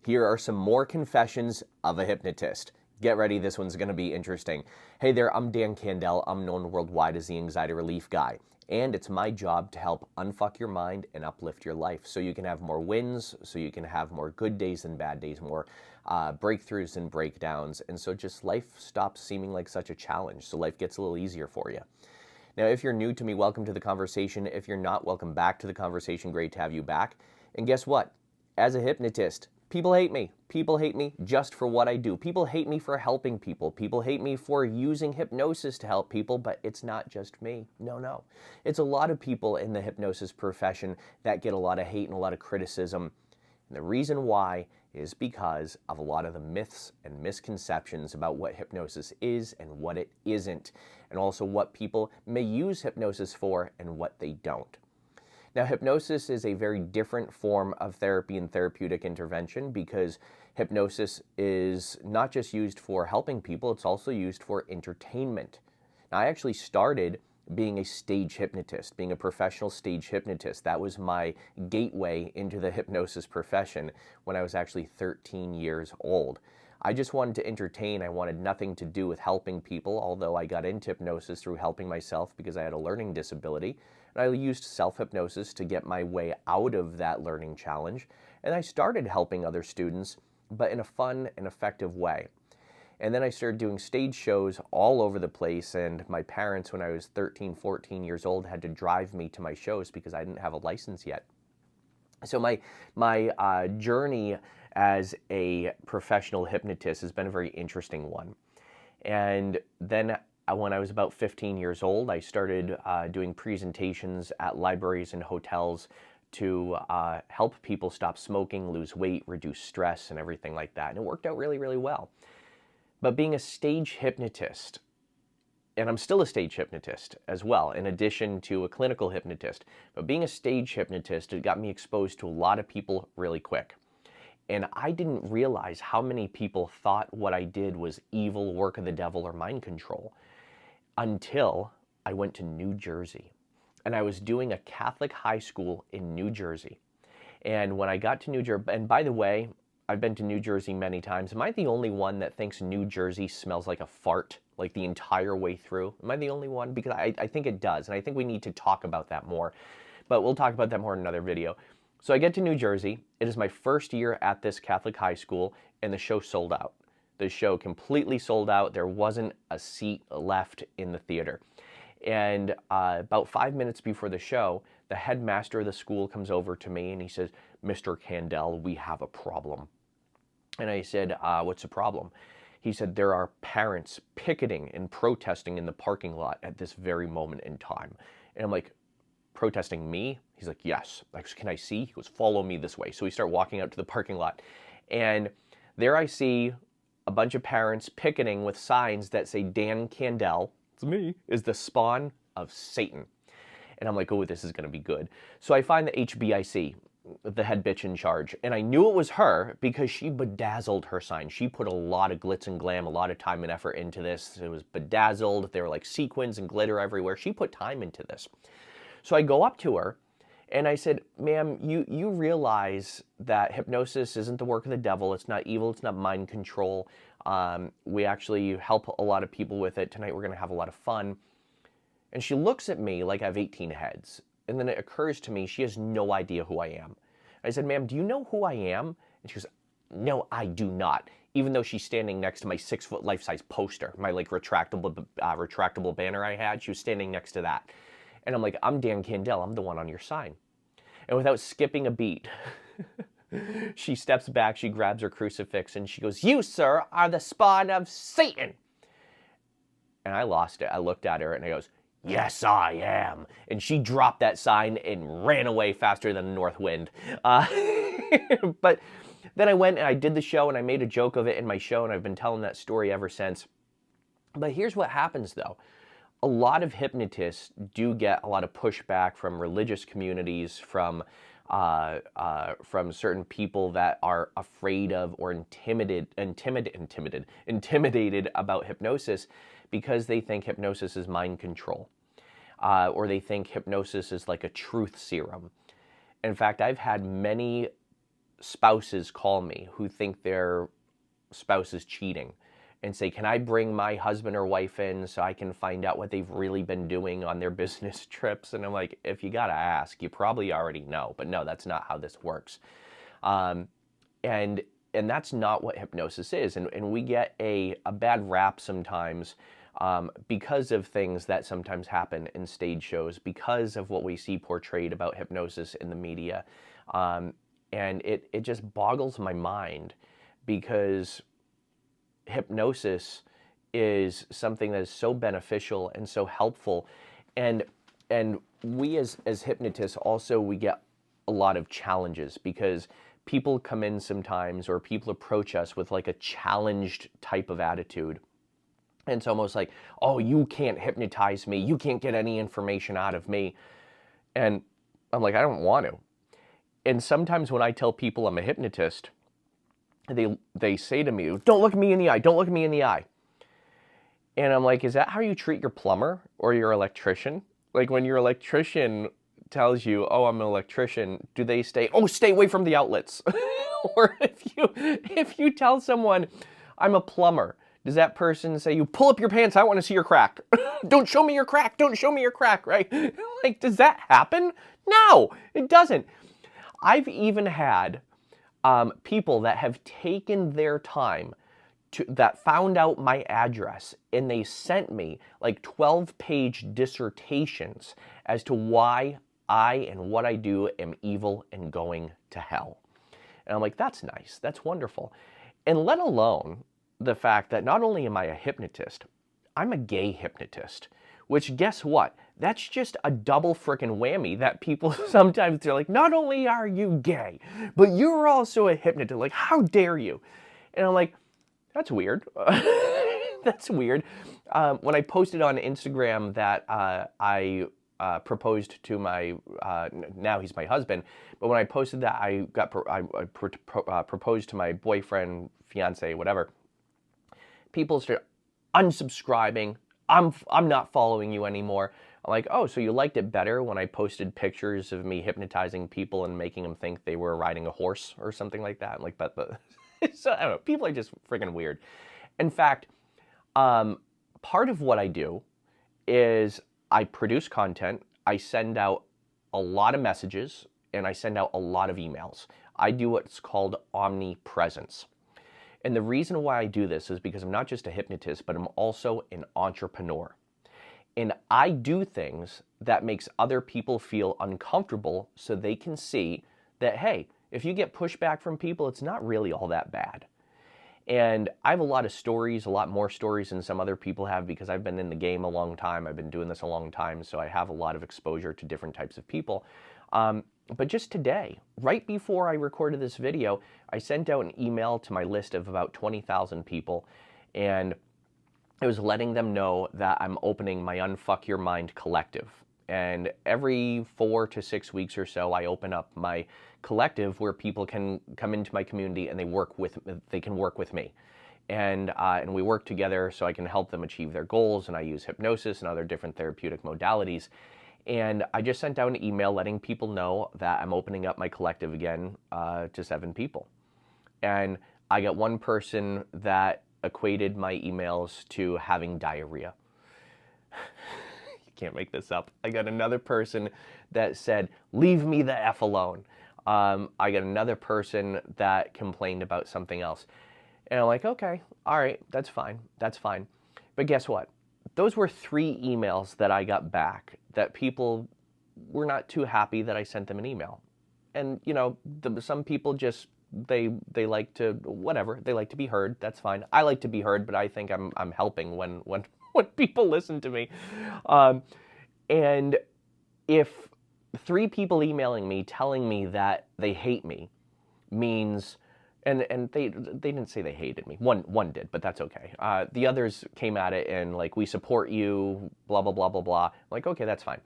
Here are some more confessions of a hypnotist. Get ready, this one's going to be interesting. Hey there, I'm Dan Candell. I'm known worldwide as the anxiety relief guy. And it's my job to help unfuck your mind and uplift your life so you can have more wins, so you can have more good days than bad days, more breakthroughs and breakdowns. And so just life stops seeming like such a challenge. So life gets a little easier for you. Now, if you're new to me, welcome to the conversation. If you're not, welcome back to the conversation. Great to have you back. And guess what? As a hypnotist, people hate me. People hate me just for what I do. People hate me for helping people. People hate me for using hypnosis to help people, but it's not just me. No. It's a lot of people in the hypnosis profession that get a lot of hate and a lot of criticism. And the reason why is because of a lot of the myths and misconceptions about what hypnosis is and what it isn't, and also what people may use hypnosis for and what they don't. Now, hypnosis is a very different form of therapy and therapeutic intervention because hypnosis is not just used for helping people, it's also used for entertainment. Now, I actually started being a stage hypnotist, being a professional stage hypnotist. That was my gateway into the hypnosis profession when I was actually 13 years old. I just wanted to entertain. I wanted nothing to do with helping people, although I got into hypnosis through helping myself because I had a learning disability. And I used self-hypnosis to get my way out of that learning challenge. And I started helping other students, but in a fun and effective way. And then I started doing stage shows all over the place, and my parents, when I was 13, 14 years old, had to drive me to my shows because I didn't have a license yet. So my journey as a professional hypnotist has been a very interesting one. And then when I was about 15 years old, I started doing presentations at libraries and hotels to help people stop smoking, lose weight, reduce stress, and everything like that. And it worked out really, really well. But being a stage hypnotist, and I'm still a stage hypnotist as well, in addition to a clinical hypnotist, but being a stage hypnotist, it got me exposed to a lot of people really quick. And I didn't realize how many people thought what I did was evil, work of the devil, or mind control until I went to New Jersey. And I was doing a Catholic high school in New Jersey. And when I got to New Jersey, and by the way, I've been to New Jersey many times. Am I the only one that thinks New Jersey smells like a fart, like the entire way through? Am I the only one? Because I think it does, and I think we need to talk about that more. But we'll talk about that more in another video. So I get to New Jersey. It is my first year at this Catholic high school, and the show sold out. The show completely sold out. There wasn't a seat left in the theater. And about 5 minutes before the show, the headmaster of the school comes over to me and he says, "Mr. Candell, we have a problem." And I said, "What's the problem?" He said, "There are parents picketing and protesting in the parking lot at this very moment in time." And I'm like, "Protesting me?" He's like, "Yes." I goes, "Can I see?" He goes, "Follow me this way." So we start walking out to the parking lot. And there I see a bunch of parents picketing with signs that say, "Dan Candell," it's me, "is the spawn of Satan." And I'm like, oh, this is going to be good. So I find the HBIC, the head bitch in charge. And I knew it was her because she bedazzled her sign. She put a lot of glitz and glam, a lot of time and effort into this. It was bedazzled. There were like sequins and glitter everywhere. She put time into this. So I go up to her and I said, "Ma'am, you realize that hypnosis isn't the work of the devil. It's not evil. It's not mind control. We actually help a lot of people with it. Tonight we're going to have a lot of fun." And she looks at me like I have 18 heads. And then it occurs to me she has no idea who I am. I said, "Ma'am, do you know who I am?" And she goes, "No, I do not." Even though she's standing next to my 6-foot life-size poster, my like retractable banner I had, she was standing next to that. And I'm like, "I'm Dan Candell. I'm the one on your sign." And without skipping a beat, she steps back, she grabs her crucifix, and she goes, "You, sir, are the spawn of Satan." And I lost it. I looked at her and I goes, "Yes, I am." And she dropped that sign and ran away faster than the north wind. But then I went and I did the show and I made a joke of it in my show, and I've been telling that story ever since. But here's what happens though. A lot of hypnotists do get a lot of pushback from religious communities, from certain people that are afraid of or intimidated about hypnosis because they think hypnosis is mind control, or they think hypnosis is like a truth serum. In fact, I've had many spouses call me who think their spouse is cheating and say, can I bring my husband or wife in so I can find out what they've really been doing on their business trips? And I'm like, if you got to ask, you probably already know. But no, that's not how this works. And that's not what hypnosis is. And we get a bad rap sometimes because of things that sometimes happen in stage shows, because of what we see portrayed about hypnosis in the media. And it just boggles my mind, because hypnosis is something that is so beneficial and so helpful. And we as hypnotists also, we get a lot of challenges, because people come in sometimes, or people approach us with like a challenged type of attitude. And it's almost like, oh, you can't hypnotize me. You can't get any information out of me. And I'm like, I don't want to. And sometimes when I tell people I'm a hypnotist, they say to me, don't look me in the eye. Don't look me in the eye. And I'm like, is that how you treat your plumber or your electrician? Like when your electrician tells you, oh, I'm an electrician, do they stay away from the outlets? Or if you tell someone I'm a plumber, does that person say, you pull up your pants, I want to see your crack. Don't show me your crack. Don't show me your crack, right? Like, does that happen? No, it doesn't. I've even had people that have taken their time that found out my address, and they sent me like 12-page dissertations as to why I and what I do am evil and going to hell. And I'm like, that's nice. That's wonderful. And let alone the fact that not only am I a hypnotist, I'm a gay hypnotist, which, guess what? That's just a double frickin' whammy that people sometimes, they're like, not only are you gay, but you're also a hypnotist. Like, how dare you? And I'm like, that's weird. That's weird. When I posted on Instagram that I proposed to my, now he's my husband, but when I posted that I proposed to my boyfriend, fiance, whatever, people started unsubscribing. I'm not following you anymore. I'm like, oh, so you liked it better when I posted pictures of me hypnotizing people and making them think they were riding a horse or something like that? I'm like, but so I don't know. People are just freaking weird. In fact, part of what I do is I produce content. I send out a lot of messages, and I send out a lot of emails. I do what's called Omnipresence. And the reason why I do this is because I'm not just a hypnotist, but I'm also an entrepreneur. And I do things that makes other people feel uncomfortable, so they can see that, hey, if you get pushback from people, it's not really all that bad. And I have a lot of stories, a lot more stories than some other people have, because I've been in the game a long time. I've been doing this a long time, so I have a lot of exposure to different types of people. But just today, right before I recorded this video, I sent out an email to my list of about 20,000 people, and I was letting them know that I'm opening my Unfuck Your Mind collective. And every 4 to 6 weeks or so, I open up my collective where people can come into my community and they can work with me. And we work together so I can help them achieve their goals, and I use hypnosis and other different therapeutic modalities. And I just sent out an email letting people know that I'm opening up my collective again to 7 people. And I got one person that equated my emails to having diarrhea. You can't make this up. I got another person that said, leave me the F alone. I got another person that complained about something else. And I'm like, okay, all right, that's fine. That's fine. But guess what? Those were 3 emails that I got back that people were not too happy that I sent them an email. And, you know, some people just, they like to, whatever, they like to be heard. That's fine. I like to be heard, but I think I'm helping when people listen to me. And if 3 people emailing me telling me that they hate me means, and they didn't say they hated me. One did, but that's okay. The others came at it and like, we support you, blah, blah, blah, blah, blah. I'm like, okay, that's fine.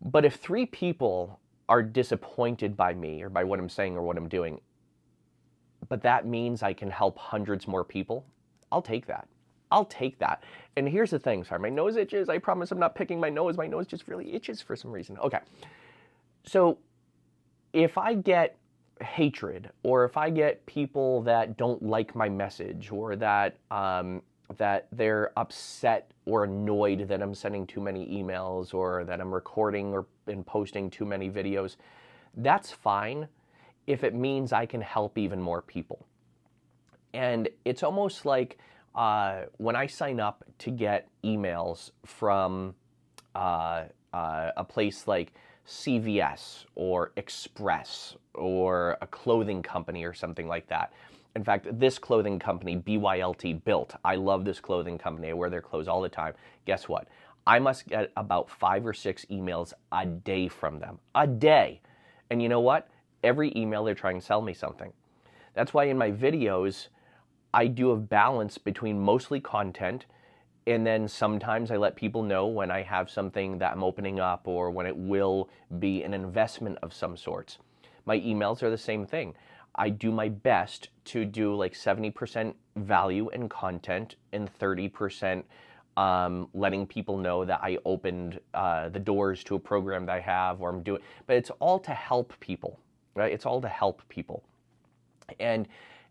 But if 3 people are disappointed by me or by what I'm saying or what I'm doing, but that means I can help hundreds more people, I'll take that. I'll take that. And here's the thing. Sorry, my nose itches. I promise I'm not picking my nose. My nose just really itches for some reason. Okay. So if I get hatred, or if I get people that don't like my message, or that that they're upset or annoyed that I'm sending too many emails, or that I'm recording or and posting too many videos, that's fine if it means I can help even more people. And it's almost like when I sign up to get emails from a place like CVS or Express or a clothing company or something like that. In fact, this clothing company, BYLT, Built, I love this clothing company. I wear their clothes all the time. Guess what? I must get about 5 or 6 emails a day from them. A day. And you know what? Every email they're trying to sell me something. That's why in my videos, I do a balance between mostly content, and then sometimes I let people know when I have something that I'm opening up or when it will be an investment of some sorts. My emails are the same thing. I do my best to do like 70% value and content and 30% letting people know that I opened the doors to a program that I have, or I'm doing, but it's all to help people, right? It's all to help people. And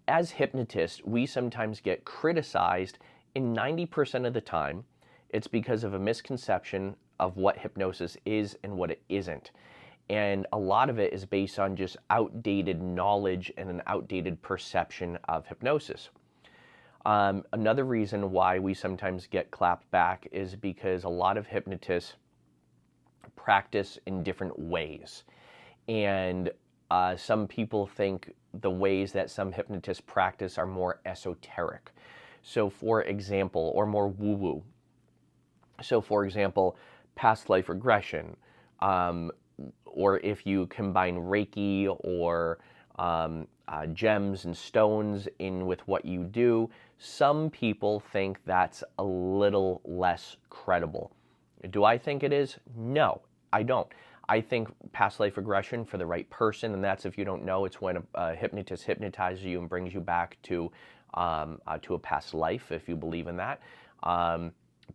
as hypnotists, we sometimes get criticized. In 90% of the time, it's because of a misconception of what hypnosis is and what it isn't. And a lot of it is based on just outdated knowledge and an outdated perception of hypnosis. Another reason why we sometimes get clapped back is because a lot of hypnotists practice in different ways. And some people think the ways that some hypnotists practice are more esoteric. So for example, or more woo-woo. So for example, past life regression, or if you combine Reiki or gems and stones in with what you do, some people think that's a little less credible. Do I think it is? No, I don't. I think past life regression for the right person, and that's, if you don't know, it's when a hypnotist hypnotizes you and brings you back to a past life, if you believe in that.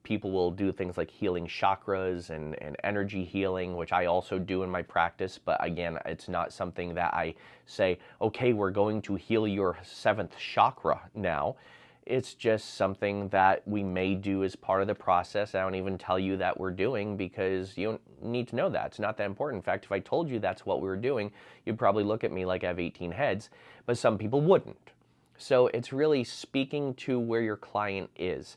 People will do things like healing chakras and energy healing, which I also do in my practice. But again, it's not something that I say, okay, we're going to heal your 7th chakra now. It's just something that we may do as part of the process. I don't even tell you that we're doing because you don't need to know that. It's not that important. In fact, if I told you that's what we were doing, you'd probably look at me like I have 18 heads, but some people wouldn't. So it's really speaking to where your client is.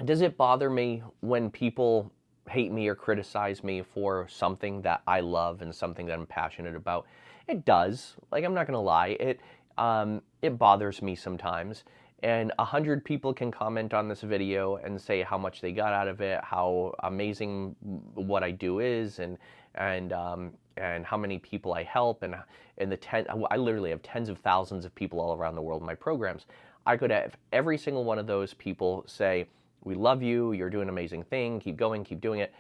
Does it bother me when people hate me or criticize me for something that I love and something that I'm passionate about? It does. Like, I'm not going to lie. It bothers me sometimes. And 100 people can comment on this video and say how much they got out of it, how amazing what I do is, and how many people I help, and I literally have tens of thousands of people all around the world in my programs. I could have every single one of those people say, we love you, you're doing an amazing thing, keep going, keep doing it.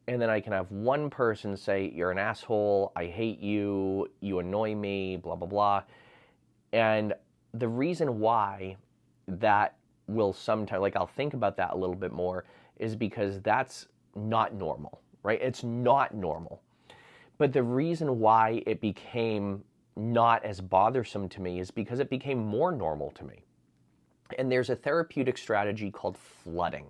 And then I can have one person say, you're an asshole, I hate you, you annoy me, blah, blah, blah. And the reason why that will sometimes, like, I'll think about that a little bit more, is because that's not normal, right? It's not normal. But the reason why it became not as bothersome to me is because it became more normal to me. And there's a therapeutic strategy called flooding.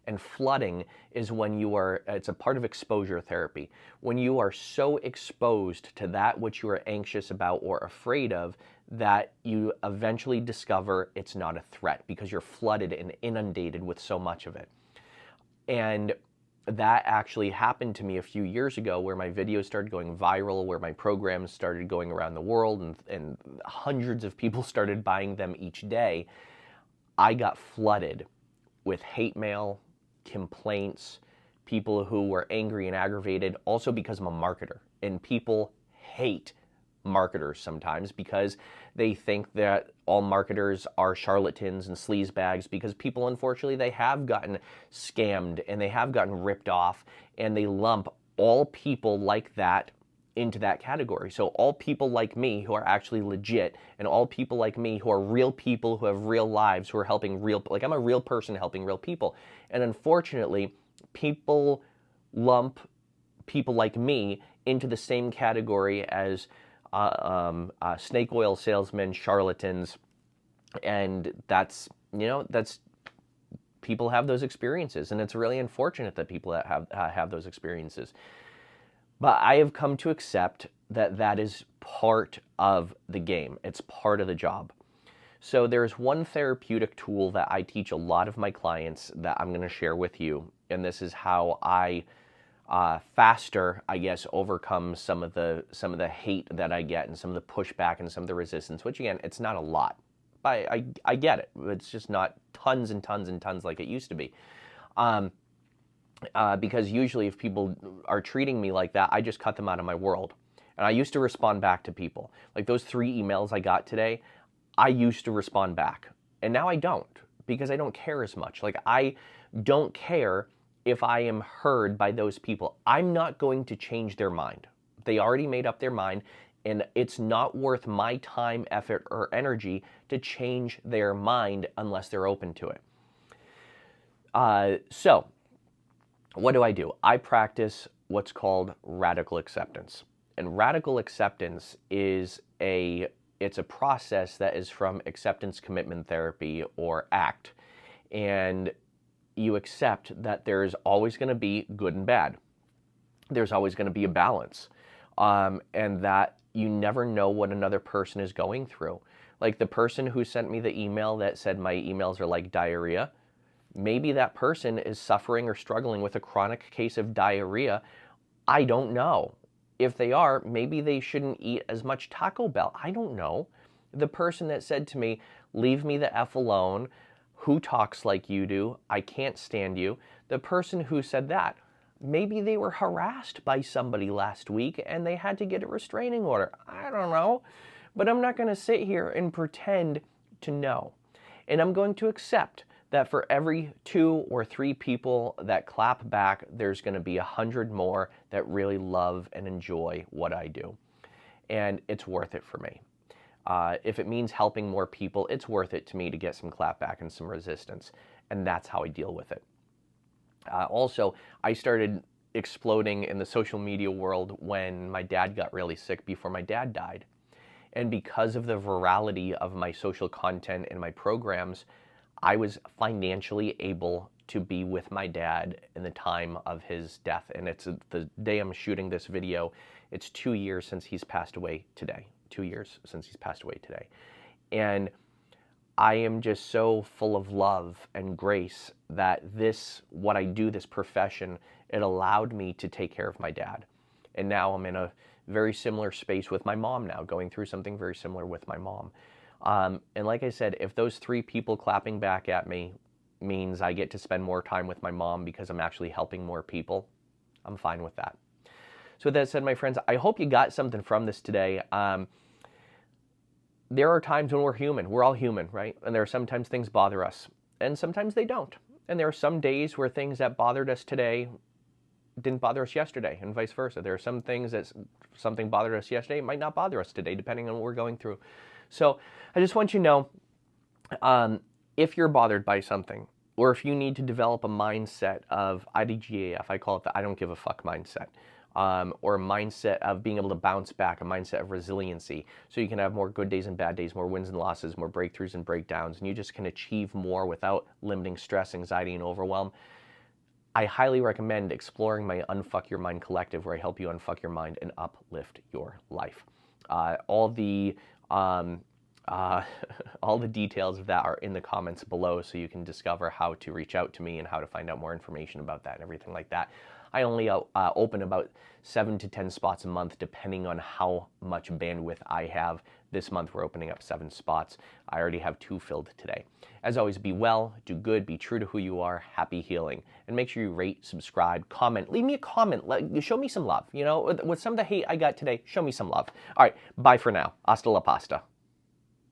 And flooding is when it's a part of exposure therapy. When you are so exposed to that which you are anxious about or afraid of, that you eventually discover it's not a threat because you're flooded and inundated with so much of it. And that actually happened to me a few years ago, where my videos started going viral, where my programs started going around the world, and hundreds of people started buying them each day. I got flooded with hate mail, complaints, people who were angry and aggravated, also because I'm a marketer. And people hate marketers sometimes because they think that all marketers are charlatans and sleazebags, because people, unfortunately, they have gotten scammed and they have gotten ripped off, and they lump all people like that into that category. So all people like me who are actually legit, and all people like me who are real people, who have real lives, who are helping like, I'm a real person helping real people. And unfortunately, people lump people like me into the same category as snake oil salesmen, charlatans, and that's, that's, people have those experiences, and it's really unfortunate that people that have those experiences. But I have come to accept that that is part of the game. It's part of the job. So there's one therapeutic tool that I teach a lot of my clients that I'm going to share with you, and this is how I faster, I guess, overcome some of the hate that I get and some of the pushback and some of the resistance. Which again, it's not a lot. I get it. It's just not tons and tons and tons like it used to be. Because usually if people are treating me like that, I just cut them out of my world. And I used to respond back to people. Like those 3 emails I got today, I used to respond back. And now I don't, because I don't care as much. Like I don't care if I am heard by those people. I'm not going to change their mind. They already made up their mind, and it's not worth my time, effort, or energy to change their mind unless they're open to it. So what do? I practice what's called radical acceptance. And radical acceptance is it's a process that is from acceptance commitment therapy, or ACT. And you accept that there's always going to be good and bad. There's always going to be a balance. And that you never know what another person is going through. Like the person who sent me the email that said my emails are like diarrhea, maybe that person is suffering or struggling with a chronic case of diarrhea. I don't know. If they are, maybe they shouldn't eat as much Taco Bell. I don't know. The person that said to me, leave me the F alone, who talks like you do, I can't stand you. The person who said that, maybe they were harassed by somebody last week and they had to get a restraining order. I don't know. But I'm not going to sit here and pretend to know. And I'm going to accept that for every 2 or 3 people that clap back, there's going to be 100 more that really love and enjoy what I do. And it's worth it for me. If it means helping more people, it's worth it to me to get some clapback and some resistance. And that's how I deal with it. Also, I started exploding in the social media world when my dad got really sick, before my dad died. And because of the virality of my social content and my programs, I was financially able to be with my dad in the time of his death. And it's the day I'm shooting this video, it's 2 years since he's passed away today. 2 years since he's passed away today. And I am just so full of love and grace that what I do, this profession, it allowed me to take care of my dad. And now I'm in a very similar space with my mom now, going through something very similar with my mom. And like I said, if those 3 people clapping back at me means I get to spend more time with my mom because I'm actually helping more people, I'm fine with that. So with that said, my friends, I hope you got something from this today. There are times when we're human. We're all human, right? And there are sometimes things bother us, and sometimes they don't. And there are some days where things that bothered us today didn't bother us yesterday, and vice versa. There are some things that something bothered us yesterday might not bother us today, depending on what we're going through. So I just want you to know, if you're bothered by something, or if you need to develop a mindset of IDGAF, I call it the I don't give a fuck mindset, or a mindset of being able to bounce back, a mindset of resiliency, so you can have more good days and bad days, more wins and losses, more breakthroughs and breakdowns, and you just can achieve more without limiting stress, anxiety, and overwhelm. I highly recommend exploring my Unfuck Your Mind collective, where I help you unfuck your mind and uplift your life. All the details of that are in the comments below, so you can discover how to reach out to me and how to find out more information about that and everything like that. I only open about 7 to 10 spots a month, depending on how much bandwidth I have. This month we're opening up 7 spots. I already have 2 filled today. As always, be well, do good, be true to who you are, happy healing. And make sure you rate, subscribe, comment. Leave me a comment. Show me some love. You know, with some of the hate I got today, show me some love. All right, bye for now. Hasta la pasta.